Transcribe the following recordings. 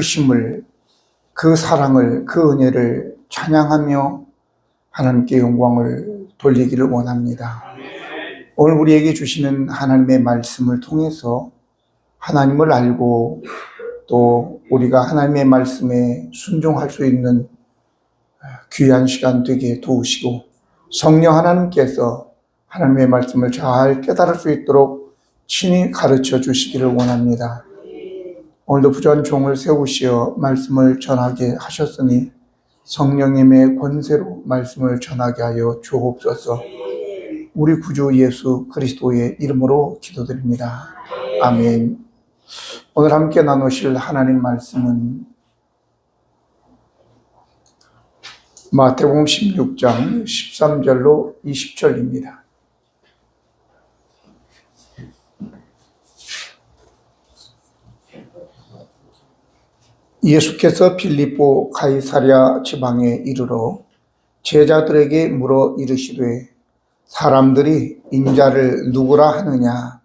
주심을, 그 사랑을, 그 은혜를 찬양하며 하나님께 영광을 돌리기를 원합니다. 오늘 우리에게 주시는 하나님의 말씀을 통해서 하나님을 알고 또 우리가 하나님의 말씀에 순종할 수 있는 귀한 시간 되게 도우시고, 성령 하나님께서 하나님의 말씀을 잘 깨달을 수 있도록 친히 가르쳐 주시기를 원합니다. 오늘도 부전 종을 세우시어 말씀을 전하게 하셨으니 성령님의 권세로 말씀을 전하게 하여 주옵소서. 우리 구주 예수 그리스도의 이름으로 기도드립니다. 아멘. 오늘 함께 나누실 하나님 말씀은 마태복음 16장 13절로 20절입니다. 예수께서 빌립보 가이사랴 지방에 이르러 제자들에게 물어 이르시되 사람들이 인자를 누구라 하느냐?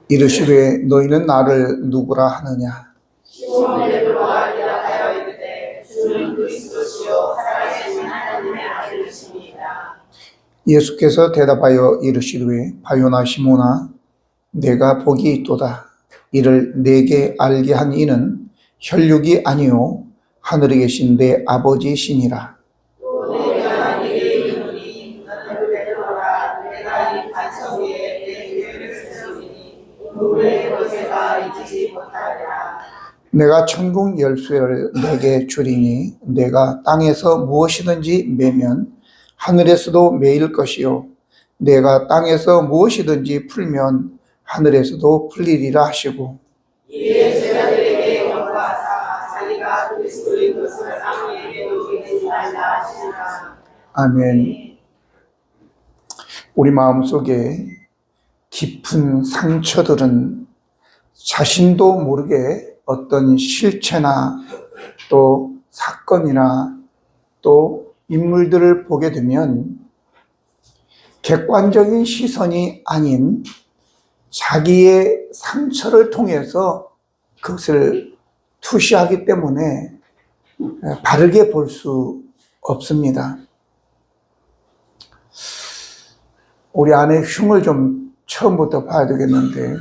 이르시되 너희는 나를 누구라 하느냐? 시몬 베드로가 대답하여 이르되 주는 그리스도시요 살아계신 하나님의 아들이십니다. 예수께서 대답하여 이르시되 바요나 시몬아 내가 복이 있도다. 이를 내게 알게 한 이는 혈육이 아니요 하늘에 계신 내 아버지시니라. 또 내가 네게 이르노니 너는 베드로라. 내가 이 반석 위에 내 교회를 세우리니 물의 거제가 이기지 못하리라. 내가 천국 열쇠를 내게 주리니 내가 땅에서 무엇이든지 매면 하늘에서도 매일 것이요 내가 땅에서 무엇이든지 풀면 하늘에서도 풀리리라 하시고, 이에 제자들에게 권고하사 자기가 그리스도인 것을 아무에게도 이르지 말라 하시니라. 아멘. 우리 마음속에 깊은 상처들은 자신도 모르게 어떤 실체나 또 사건이나 또 인물들을 보게 되면 객관적인 시선이 아닌 자기의 상처를 통해서 그것을 투시하기 때문에 바르게 볼 수 없습니다. 우리 아내 흉을 좀 처음부터 봐야 되겠는데,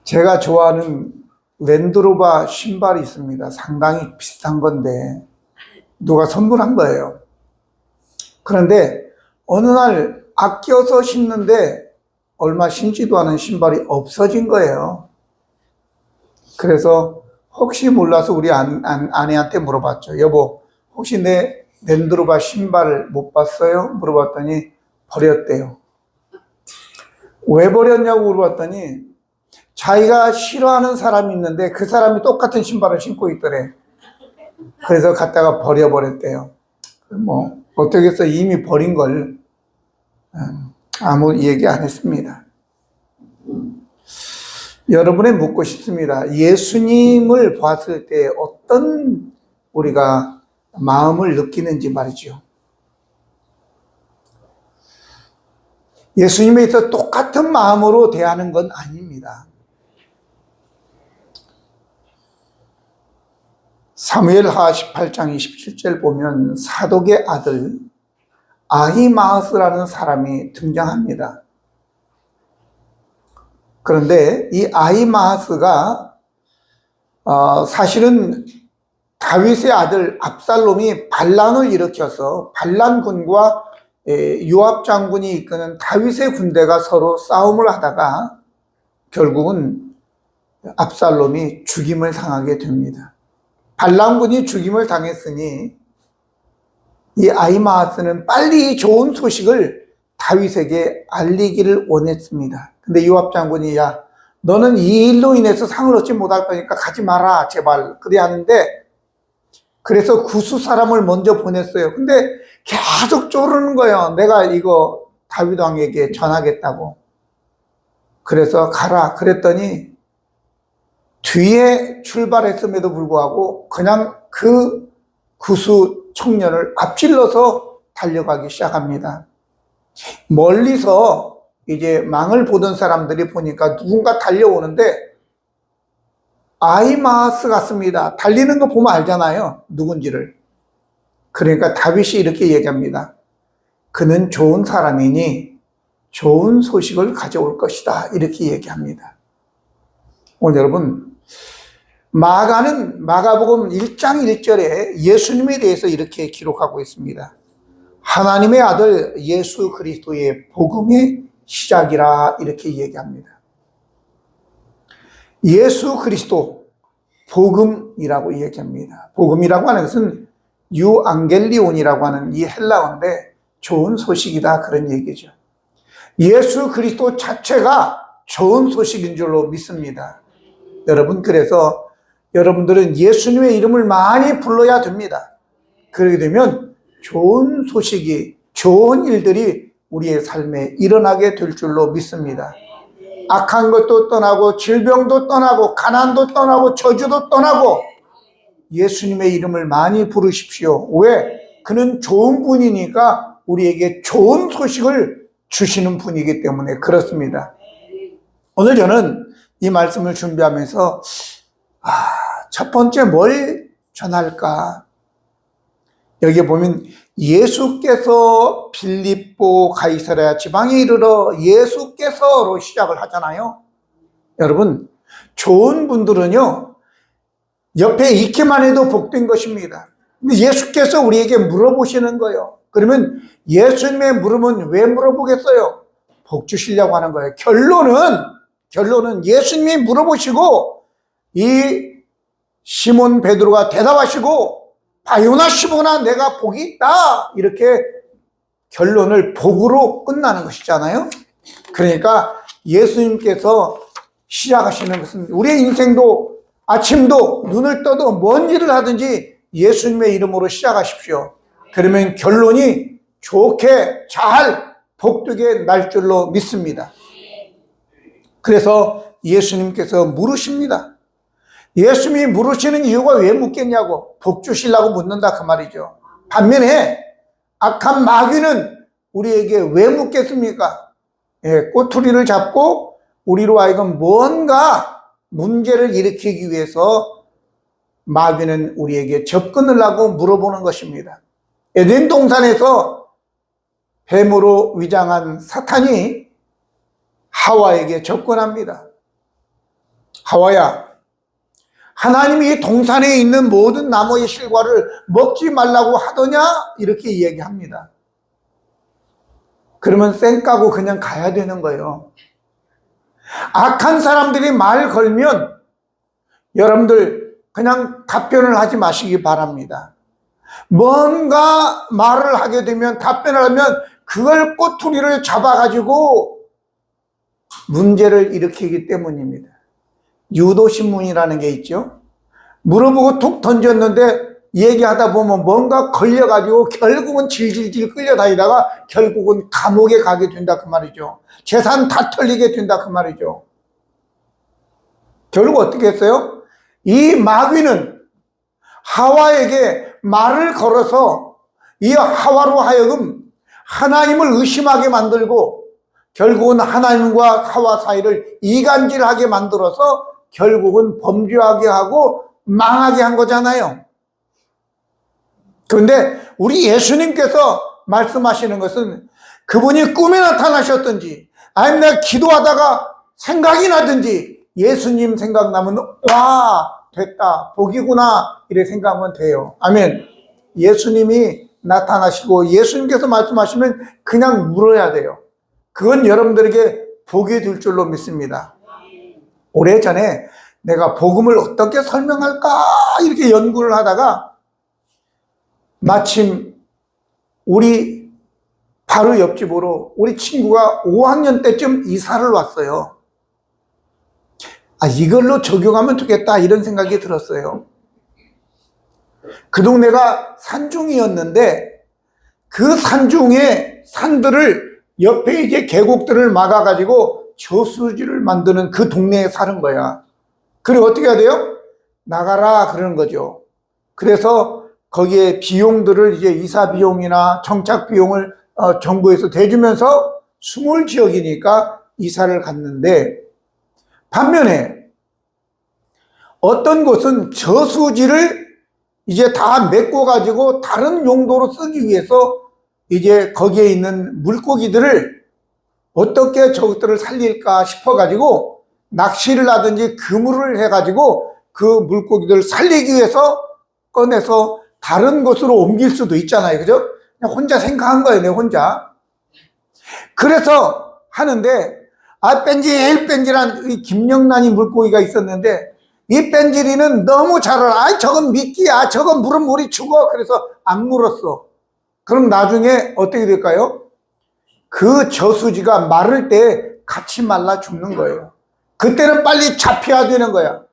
제가 좋아하는 랜드로버 신발이 있습니다. 상당히 비슷한 건데 누가 선물한 거예요. 그런데 어느 날 아껴서 신는데 얼마 신지도 않은 신발이 없어진 거예요. 그래서 혹시 몰라서 우리 아내한테 물어봤죠. 여보, 혹시 내 랜드로버 신발을 못 봤어요? 물어봤더니 버렸대요. 왜 버렸냐고 물어봤더니 자기가 싫어하는 사람이 있는데 그 사람이 똑같은 신발을 신고 있더래. 그래서 갖다가 버려버렸대요. 뭐 어떻게 해서 이미 버린 걸 아무 얘기 안 했습니다. 여러분에 묻고 싶습니다. 예수님을 봤을 때 어떤 우리가 마음을 느끼는지 말이죠. 예수님에 있어 똑같은 마음으로 대하는 건 아닙니다. 사무엘하 18장 27절 보면 사독의 아들 아히마아스라는 사람이 등장합니다. 그런데 이 아히마아스가 사실은 다윗의 아들 압살롬이 반란을 일으켜서 반란군과 요압 장군이 이끄는 다윗의 군대가 서로 싸움을 하다가 결국은 압살롬이 죽임을 당하게 됩니다. 반란군이 죽임을 당했으니 이 아히마아스는 빨리 좋은 소식을 다윗에게 알리기를 원했습니다. 근데 요압 장군이 야 너는 이 일로 인해서 상을 얻지 못할 거니까 가지 마라 제발 그래 하는데, 그래서 구수 사람을 먼저 보냈어요. 근데 계속 쪼르는 거예요. 내가 이거 다윗 왕에게 전하겠다고. 그래서 가라 그랬더니 뒤에 출발했음에도 불구하고 그냥 그 구수 청년을 앞질러서 달려가기 시작합니다. 멀리서 이제 망을 보던 사람들이 보니까 누군가 달려오는데 아히마아스 같습니다. 달리는 거 보면 알잖아요, 누군지를. 그러니까 다윗이 이렇게 얘기합니다. 그는 좋은 사람이니 좋은 소식을 가져올 것이다, 이렇게 얘기합니다. 오늘 여러분, 마가는 마가복음 1장 1절에 예수님에 대해서 이렇게 기록하고 있습니다. 하나님의 아들 예수 그리스도의 복음의 시작이라, 이렇게 얘기합니다. 예수 그리스도 복음이라고 얘기합니다. 복음이라고 하는 것은 유앙겔리온이라고 하는 이 헬라어인데 좋은 소식이다, 그런 얘기죠. 예수 그리스도 자체가 좋은 소식인 줄로 믿습니다. 여러분, 그래서 여러분들은 예수님의 이름을 많이 불러야 됩니다. 그러게 되면 좋은 소식이, 좋은 일들이 우리의 삶에 일어나게 될 줄로 믿습니다. 악한 것도 떠나고 질병도 떠나고 가난도 떠나고 저주도 떠나고 예수님의 이름을 많이 부르십시오. 왜? 그는 좋은 분이니까 우리에게 좋은 소식을 주시는 분이기 때문에 그렇습니다. 오늘 저는 이 말씀을 준비하면서 첫 번째 뭘 전할까? 여기 보면 예수께서 빌립보 가이사랴 지방에 이르러 예수께서로 시작을 하잖아요. 여러분, 좋은 분들은요, 옆에 있기만 해도 복된 것입니다. 근데 예수께서 우리에게 물어보시는 거예요. 그러면 예수님의 물으면 왜 물어보겠어요? 복 주시려고 하는 거예요. 결론은 예수님이 물어보시고 이 시몬 베드로가 대답하시고 바요나 시몬아 내가 복이 있다, 이렇게 결론을 복으로 끝나는 것이잖아요. 그러니까 예수님께서 시작하시는 것은 우리의 인생도 아침도 눈을 떠도 뭔 일을 하든지 예수님의 이름으로 시작하십시오. 그러면 결론이 좋게 잘 복되게 날 줄로 믿습니다. 그래서 예수님께서 물으십니다. 예수님이 물으시는 이유가 왜 묻겠냐고, 복 주시려고 묻는다, 그 말이죠. 반면에 악한 마귀는 우리에게 왜 묻겠습니까? 꼬투리를 잡고 우리로 하여금 뭔가 문제를 일으키기 위해서 마귀는 우리에게 접근을 하고 물어보는 것입니다. 에덴 동산에서 뱀으로 위장한 사탄이 하와에게 접근합니다. 하와야, 하나님이 동산에 있는 모든 나무의 실과를 먹지 말라고 하더냐? 이렇게 얘기합니다. 그러면 쌩 까고 그냥 가야 되는 거예요. 악한 사람들이 말 걸면 여러분들 그냥 답변을 하지 마시기 바랍니다. 뭔가 말을 하게 되면, 답변을 하면 그걸 꼬투리를 잡아가지고 문제를 일으키기 때문입니다. 유도신문이라는 게 있죠. 물어보고 툭 던졌는데 얘기하다 보면 뭔가 걸려가지고 결국은 질질질 끌려다니다가 결국은 감옥에 가게 된다, 그 말이죠. 재산 다 털리게 된다, 그 말이죠. 결국 어떻게 했어요? 이 마귀는 하와에게 말을 걸어서 이 하와로 하여금 하나님을 의심하게 만들고 결국은 하나님과 하와 사이를 이간질하게 만들어서 결국은 범죄하게 하고 망하게 한 거잖아요. 그런데 우리 예수님께서 말씀하시는 것은 그분이 꿈에 나타나셨든지 아니면 내가 기도하다가 생각이 나든지 예수님 생각나면 와, 됐다, 복이구나, 이렇게 생각하면 돼요. 아멘. 예수님이 나타나시고 예수님께서 말씀하시면 그냥 물어야 돼요. 그건 여러분들에게 복이 될 줄로 믿습니다. 오래전에 내가 복음을 어떻게 설명할까 이렇게 연구를 하다가 마침 우리 바로 옆집으로 우리 친구가 5학년 때쯤 이사를 왔어요. 이걸로 적용하면 되겠다, 이런 생각이 들었어요. 그 동네가 산중이었는데 그 산중에 산들을 옆에 이제 계곡들을 막아가지고 저수지를 만드는 그 동네에 사는 거야. 그리고 어떻게 해야 돼요? 나가라, 그러는 거죠. 그래서 거기에 비용들을 이제 이사 비용이나 정착 비용을 정부에서 대주면서 스몰 지역이니까 이사를 갔는데, 반면에 어떤 곳은 저수지를 이제 다 메꿔가지고 다른 용도로 쓰기 위해서 이제 거기에 있는 물고기들을 어떻게 저것들을 살릴까 싶어가지고 낚시를 하든지 그물을 해가지고 그 물고기들을 살리기 위해서 꺼내서 다른 곳으로 옮길 수도 있잖아요. 그죠? 그냥 혼자 생각한 거예요, 내 혼자. 그래서 하는데, 뺀질뺀질한 이 김영란이 물고기가 있었는데, 이 뺀질이는 너무 잘 알아. 저건 미끼야. 저건 물은 물이 죽어. 그래서 안 물었어. 그럼 나중에 어떻게 될까요? 그 저수지가 마를 때 같이 말라 죽는 거예요. 그때는 빨리 잡혀야 되는 거야.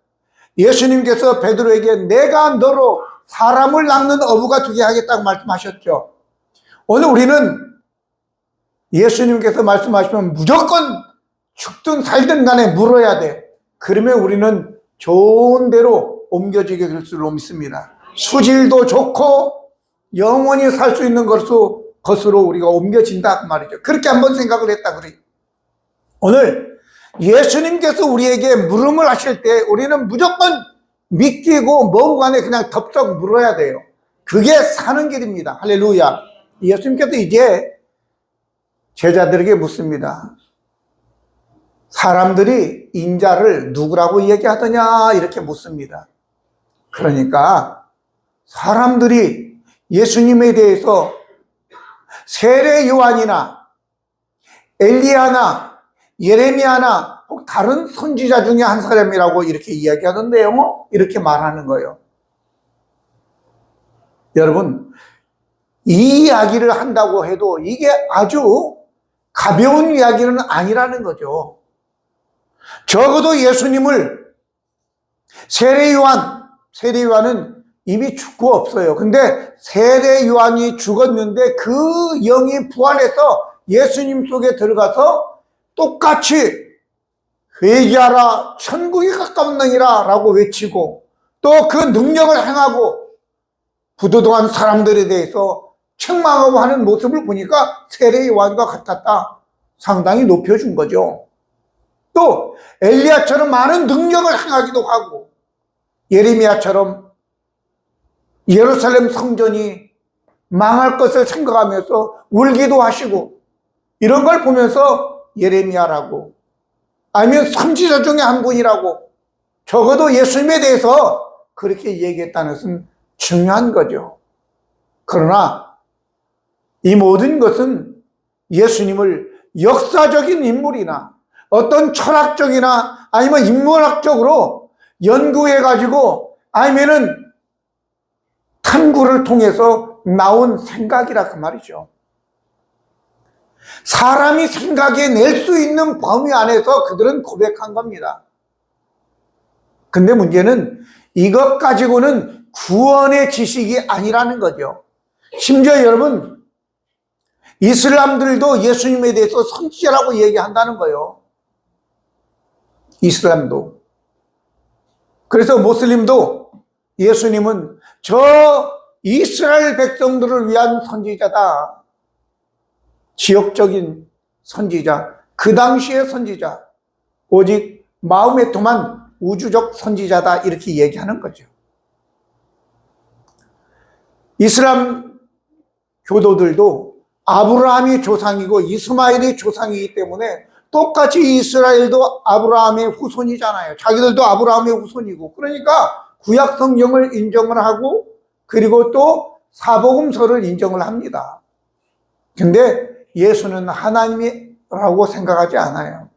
예수님께서 베드로에게 내가 너로 사람을 낚는 어부가 되게 하겠다고 말씀하셨죠. 오늘 우리는 예수님께서 말씀하시면 무조건 죽든 살든 간에 물어야 돼. 그러면 우리는 좋은 데로 옮겨지게 될 줄로 믿습니다. 수질도 좋고 영원히 살 수 있는 것으로 우리가 옮겨진다 그 말이죠. 그렇게 한번 생각을 했다 그래요. 오늘 예수님께서 우리에게 물음을 하실 때 우리는 무조건 믿기고 뭐고 간에 그냥 덥석 물어야 돼요. 그게 사는 길입니다. 할렐루야. 예수님께서 이제 제자들에게 묻습니다. 사람들이 인자를 누구라고 얘기하더냐 이렇게 묻습니다. 그러니까 사람들이 예수님에 대해서 세례 요한이나 엘리야나 예레미야나 혹 다른 선지자 중에 한 사람이라고 이렇게 이야기하던데요. 이렇게 말하는 거예요. 여러분, 이 이야기를 한다고 해도 이게 아주 가벼운 이야기는 아니라는 거죠. 적어도 예수님을 세례 요한은 이미 죽고 없어요. 근데 세례 요한이 죽었는데 그 영이 부활해서 예수님 속에 들어가서 똑같이 회개하라 천국이 가까웠느니라 라고 외치고 또 그 능력을 행하고 부도덕한 사람들에 대해서 책망하고 하는 모습을 보니까 세례 요한과 같았다. 상당히 높여준 거죠. 또 엘리야처럼 많은 능력을 행하기도 하고 예레미야처럼 예루살렘 성전이 망할 것을 생각하면서 울기도 하시고 이런 걸 보면서 예레미야라고 아니면 선지자 중에 한 분이라고 적어도 예수님에 대해서 그렇게 얘기했다는 것은 중요한 거죠. 그러나 이 모든 것은 예수님을 역사적인 인물이나 어떤 철학적이나 아니면 인문학적으로 연구해가지고 아니면은 탐구를 통해서 나온 생각이라 그 말이죠. 사람이 생각해낼 수 있는 범위 안에서 그들은 고백한 겁니다. 근데 문제는 이것 가지고는 구원의 지식이 아니라는 거죠. 심지어 여러분, 이슬람들도 예수님에 대해서 선지자라고 얘기한다는 거예요. 이슬람도. 그래서 모슬림도 예수님은 저 이스라엘 백성들을 위한 선지자다. 지역적인 선지자, 그 당시의 선지자, 오직 마음에 통한 우주적 선지자다 이렇게 얘기하는 거죠. 이슬람 교도들도 아브라함이 조상이고 이스마엘이 조상이기 때문에 똑같이 이스라엘도 아브라함의 후손이잖아요. 자기들도 아브라함의 후손이고 그러니까 구약 성경을 인정을 하고 그리고 또 사복음서를 인정을 합니다. 근데 예수는 하나님이라고 생각하지 않아요.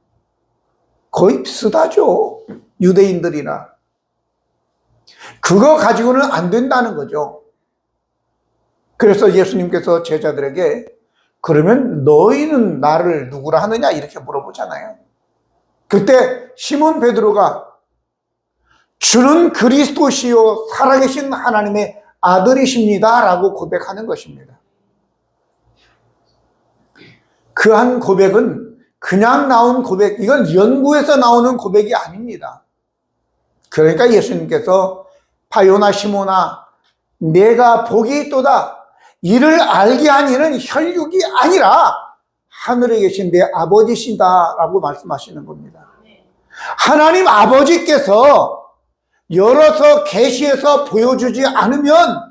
거의 비슷하죠. 유대인들이나. 그거 가지고는 안 된다는 거죠. 그래서 예수님께서 제자들에게 그러면 너희는 나를 누구라 하느냐 이렇게 물어보잖아요. 그때 시몬 베드로가 주는 그리스도시요 살아계신 하나님의 아들이십니다 라고 고백하는 것입니다. 그 한 고백은 그냥 나온 고백, 이건 연구에서 나오는 고백이 아닙니다. 그러니까 예수님께서 바요나 시모나 내가 복이 있도다. 이를 알게 한 이는 혈육이 아니라 하늘에 계신 내 아버지시다 라고 말씀하시는 겁니다. 하나님 아버지께서 열어서 계시해서 보여주지 않으면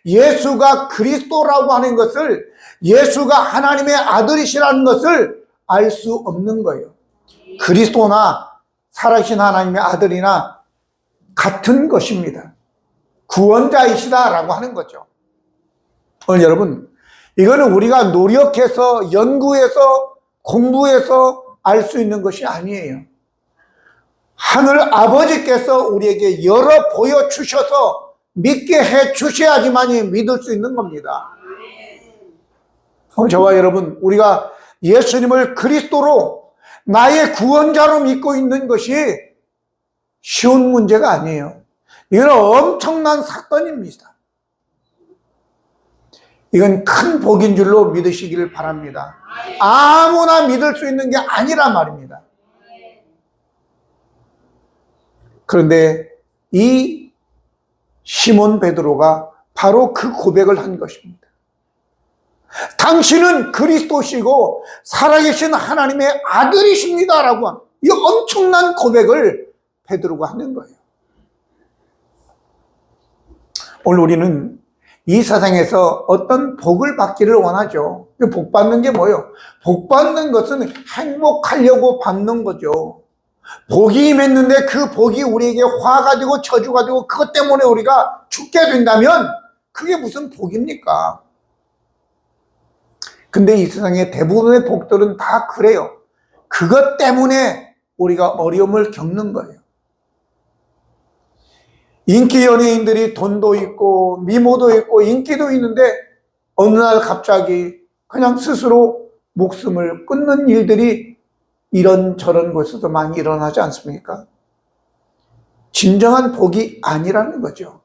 예수가 그리스도라고 하는 것을, 예수가 하나님의 아들이시라는 것을 알 수 없는 거예요. 그리스도나 살아계신 하나님의 아들이나 같은 것입니다. 구원자이시다라고 하는 거죠. 오늘 여러분, 이거는 우리가 노력해서 연구해서 공부해서 알 수 있는 것이 아니에요. 하늘 아버지께서 우리에게 열어 보여주셔서 믿게 해 주셔야지만이 믿을 수 있는 겁니다. 저와 여러분, 우리가 예수님을 그리스도로 나의 구원자로 믿고 있는 것이 쉬운 문제가 아니에요. 이건 엄청난 사건입니다. 이건 큰 복인 줄로 믿으시기를 바랍니다. 아무나 믿을 수 있는 게 아니란 말입니다. 그런데 이 시몬 베드로가 바로 그 고백을 한 것입니다. 당신은 그리스도시고 살아계신 하나님의 아들이십니다 라고 하는 이 엄청난 고백을 베드로가 하는 거예요. 오늘 우리는 이 세상에서 어떤 복을 받기를 원하죠. 복 받는 게 뭐예요? 복 받는 것은 행복하려고 받는 거죠. 복이 임했는데 그 복이 우리에게 화가 되고 저주가 되고 그것 때문에 우리가 죽게 된다면 그게 무슨 복입니까? 근데 이 세상의 대부분의 복들은 다 그래요. 그것 때문에 우리가 어려움을 겪는 거예요. 인기 연예인들이 돈도 있고 미모도 있고 인기도 있는데 어느 날 갑자기 그냥 스스로 목숨을 끊는 일들이 이런저런 곳에서도 많이 일어나지 않습니까? 진정한 복이 아니라는 거죠.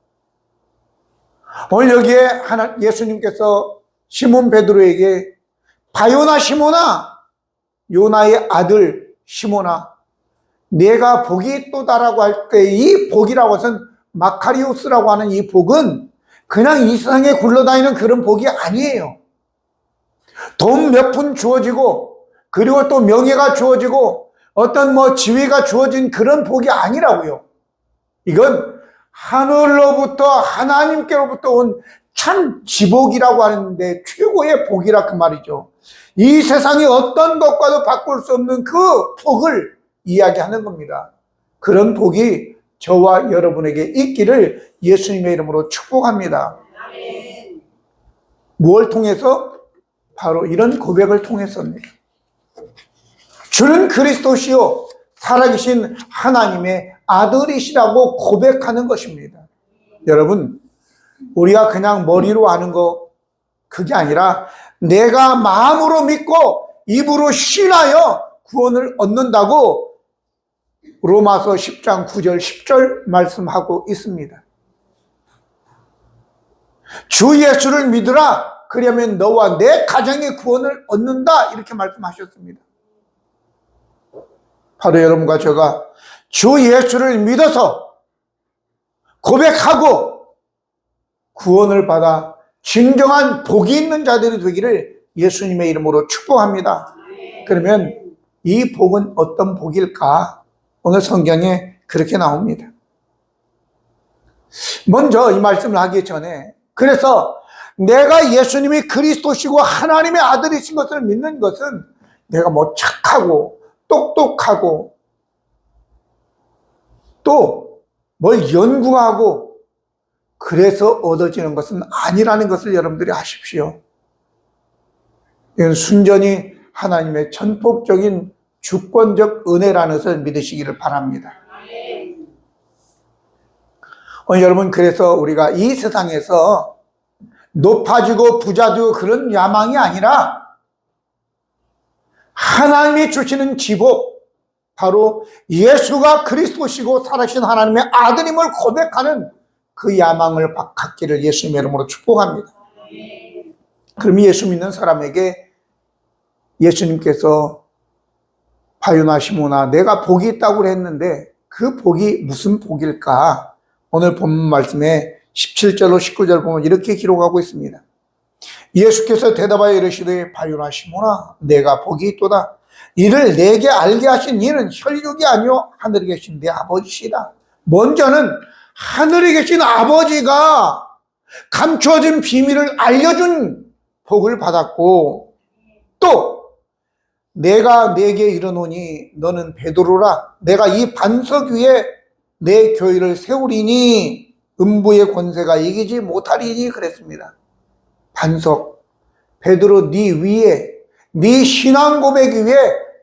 오늘 여기에 예수님께서 시몬 베드로에게 바요나 시몬아, 요나의 아들 시몬아, 내가 복이 있도다라고 할 때 이 복이라고 해서는 마카리오스라고 하는 이 복은 그냥 이 세상에 굴러다니는 그런 복이 아니에요. 돈 몇 푼 주어지고 그리고 또 명예가 주어지고 어떤 지위가 주어진 그런 복이 아니라고요. 이건 하늘로부터 하나님께로부터 온 참 지복이라고 하는데 최고의 복이라 그 말이죠. 이 세상의 어떤 것과도 바꿀 수 없는 그 복을 이야기하는 겁니다. 그런 복이 저와 여러분에게 있기를 예수님의 이름으로 축복합니다. 무엇을 통해서? 바로 이런 고백을 통해서입니다. 주는 그리스도시요 살아계신 하나님의 아들이시라고 고백하는 것입니다. 여러분, 우리가 그냥 머리로 아는 거 그게 아니라 내가 마음으로 믿고 입으로 신하여 구원을 얻는다고 로마서 10장 9절 10절 말씀하고 있습니다. 주 예수를 믿으라 그러면 너와 내 가정의 구원을 얻는다 이렇게 말씀하셨습니다. 바로 여러분과 제가 주 예수를 믿어서 고백하고 구원을 받아 진정한 복이 있는 자들이 되기를 예수님의 이름으로 축복합니다. 그러면 이 복은 어떤 복일까? 오늘 성경에 그렇게 나옵니다. 먼저 이 말씀을 하기 전에 그래서 내가 예수님이 그리스도시고 하나님의 아들이신 것을 믿는 것은 내가 착하고 똑똑하고 또 뭘 연구하고 그래서 얻어지는 것은 아니라는 것을 여러분들이 아십시오. 이건 순전히 하나님의 전폭적인 주권적 은혜라는 것을 믿으시기를 바랍니다. 오늘 여러분, 그래서 우리가 이 세상에서 높아지고 부자되고 그런 야망이 아니라 하나님이 주시는 지복, 바로 예수가 그리스도시고 살아계신 하나님의 아들임을 고백하는 그 야망을 갖기를 예수님의 이름으로 축복합니다. 그럼 예수 믿는 사람에게 예수님께서 바요나 시몬아 내가 복이 있다고 했는데 그 복이 무슨 복일까? 오늘 본문 말씀에 17절로 19절 보면 이렇게 기록하고 있습니다. 예수께서 대답하여 이르시되 바요나 시몬아 내가 복이 있도다. 이를 내게 알게 하신 이는 혈육이 아니요 하늘에 계신 내 아버지시다. 먼저는 하늘에 계신 아버지가 감추어진 비밀을 알려준 복을 받았고, 또 내가 네게 이르노니 너는 베드로라. 내가 이 반석 위에 내 교회를 세우리니 음부의 권세가 이기지 못하리니 그랬습니다. 반석, 베드로 네 위에, 네 신앙 고백 위에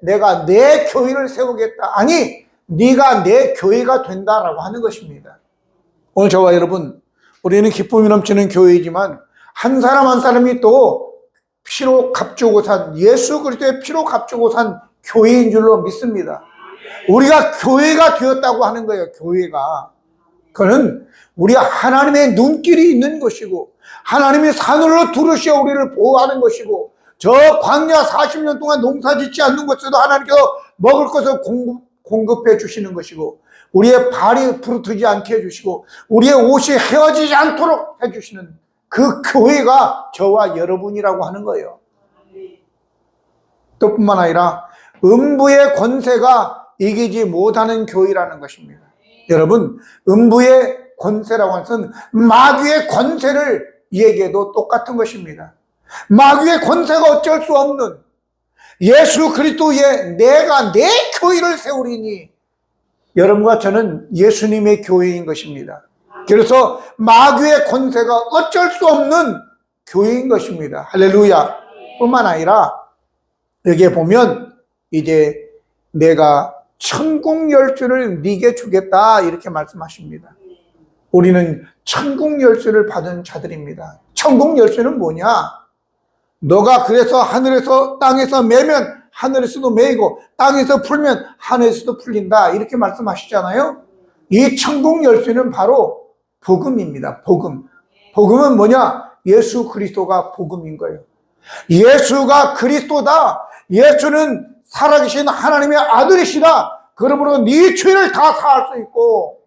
내가 내 교회를 세우겠다. 아니, 네가 내 교회가 된다라고 하는 것입니다. 오늘 저와 여러분, 우리는 기쁨이 넘치는 교회이지만 한 사람 한 사람이 또 피로 값주고 산, 예수 그리스도의 피로 값주고 산 교회인 줄로 믿습니다. 우리가 교회가 되었다고 하는 거예요. 교회가. 그는 우리가 하나님의 눈길이 있는 것이고 하나님이 산으로 두르시어 우리를 보호하는 것이고, 저 광야 40년 동안 농사 짓지 않는 곳에도 하나님께서 먹을 것을 공급해 주시는 것이고, 우리의 발이 부르트지 않게 해주시고 우리의 옷이 헤어지지 않도록 해주시는 그 교회가 저와 여러분이라고 하는 거예요. 또 뿐만 아니라 음부의 권세가 이기지 못하는 교회라는 것입니다. 여러분, 음부의 권세라고 하는 것은 마귀의 권세를 얘기해도 똑같은 것입니다. 마귀의 권세가 어쩔 수 없는 예수 그리스도의 내가 내 교회를 세우리니, 여러분과 저는 예수님의 교회인 것입니다. 그래서 마귀의 권세가 어쩔 수 없는 교회인 것입니다. 할렐루야. 뿐만 아니라 여기에 보면 이제 내가 천국 열쇠를 네게 주겠다 이렇게 말씀하십니다. 우리는 천국 열쇠를 받은 자들입니다. 천국 열쇠는 뭐냐? 너가 그래서 하늘에서 땅에서 매면 하늘에서도 매이고 땅에서 풀면 하늘에서도 풀린다 이렇게 말씀하시잖아요. 이 천국 열쇠는 바로 복음입니다. 복음. 복음은 뭐냐? 예수 그리스도가 복음인 거예요. 예수가 그리스도다. 예수는 살아계신 하나님의 아들이시다. 그러므로 네 죄를 다 사할 수 있고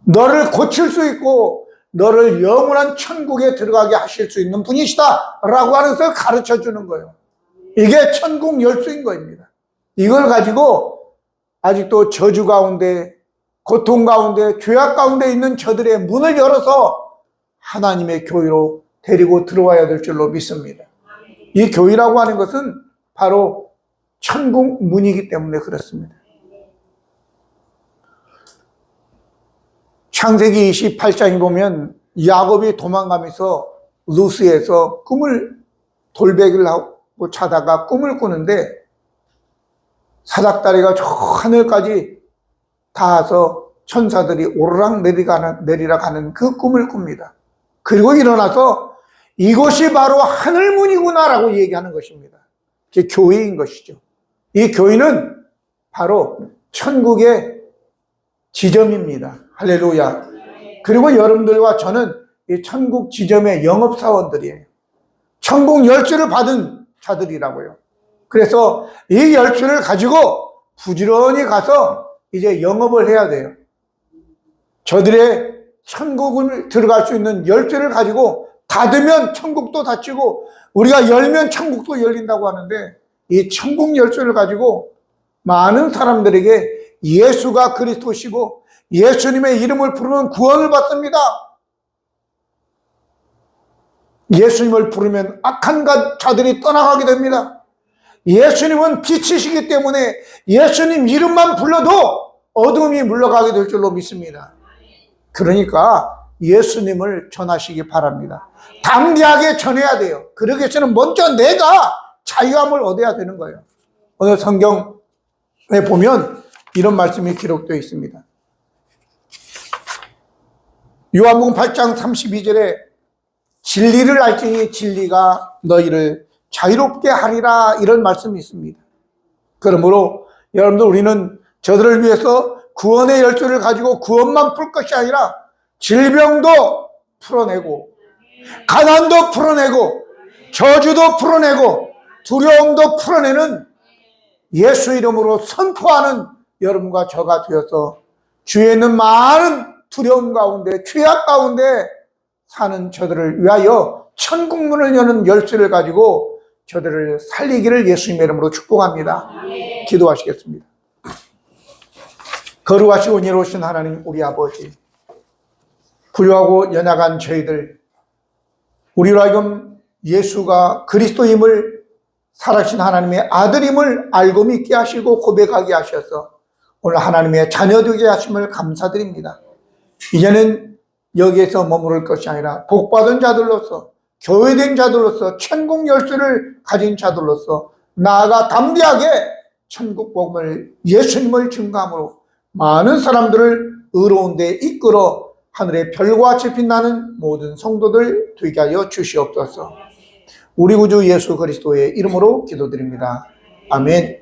너를 고칠 수 있고 너를 영원한 천국에 들어가게 하실 수 있는 분이시다 라고 하는 것을 가르쳐 주는 거예요. 이게 천국 열쇠인 겁니다. 이걸 가지고 아직도 저주 가운데, 고통 가운데, 죄악 가운데 있는 저들의 문을 열어서 하나님의 교회로 데리고 들어와야 될 줄로 믿습니다. 이 교회라고 하는 것은 바로 천국 문이기 때문에 그렇습니다. 창세기 28장에 보면 야곱이 도망가면서 루스에서 돌베기를 하고 자다가 꿈을 꾸는데 사닥다리가 저 하늘까지 닿아서 천사들이 오르락 내리락 하는 그 꿈을 꿉니다. 그리고 일어나서 이것이 바로 하늘문이구나라고 얘기하는 것입니다. 그게 교회인 것이죠. 이 교회는 바로 천국의 지점입니다. 할렐루야. 그리고 여러분들과 저는 이 천국 지점의 영업사원들이에요. 천국 열쇠를 받은 자들이라고요. 그래서 이 열쇠를 가지고 부지런히 가서 이제 영업을 해야 돼요. 저들의 천국을 들어갈 수 있는 열쇠를 가지고 닫으면 천국도 닫히고 우리가 열면 천국도 열린다고 하는데, 이 천국 열쇠를 가지고 많은 사람들에게 예수가 그리스도시고 예수님의 이름을 부르면 구원을 받습니다. 예수님을 부르면 악한 자들이 떠나가게 됩니다. 예수님은 빛이시기 때문에 예수님 이름만 불러도 어둠이 물러가게 될 줄로 믿습니다. 그러니까 예수님을 전하시기 바랍니다. 담대하게 전해야 돼요. 그러기 위해서는 먼저 내가 자유함을 얻어야 되는 거예요. 오늘 성경에 보면 이런 말씀이 기록되어 있습니다. 요한복음 8장 32절에 진리를 알지니 진리가 너희를 자유롭게 하리라, 이런 말씀이 있습니다. 그러므로 여러분들, 우리는 저들을 위해서 구원의 열쇠를 가지고 구원만 풀 것이 아니라 질병도 풀어내고 가난도 풀어내고 저주도 풀어내고 두려움도 풀어내는 예수 이름으로 선포하는 여러분과 저가 되어서 주위에 있는 많은 두려움 가운데 죄악 가운데 사는 저들을 위하여 천국문을 여는 열쇠를 가지고 저들을 살리기를 예수님의 이름으로 축복합니다. 기도하시겠습니다. 거룩하시고 은혜로우신 하나님 우리 아버지, 불효하고 연약한 저희들, 우리로 하여금 예수가 그리스도임을, 살아계신 하나님의 아들임을 알고 믿게 하시고 고백하게 하셔서 오늘 하나님의 자녀 되게 하심을 감사드립니다. 이제는 여기에서 머무를 것이 아니라 복받은 자들로서, 교회된 자들로서, 천국 열쇠를 가진 자들로서 나아가 담대하게 천국 복음을, 예수님을 증거함으로 많은 사람들을 의로운 데 이끌어 하늘의 별과 같이 빛나는 모든 성도들 되게 하여 주시옵소서. 우리 구주 예수 그리스도의 이름으로 기도드립니다. 아멘.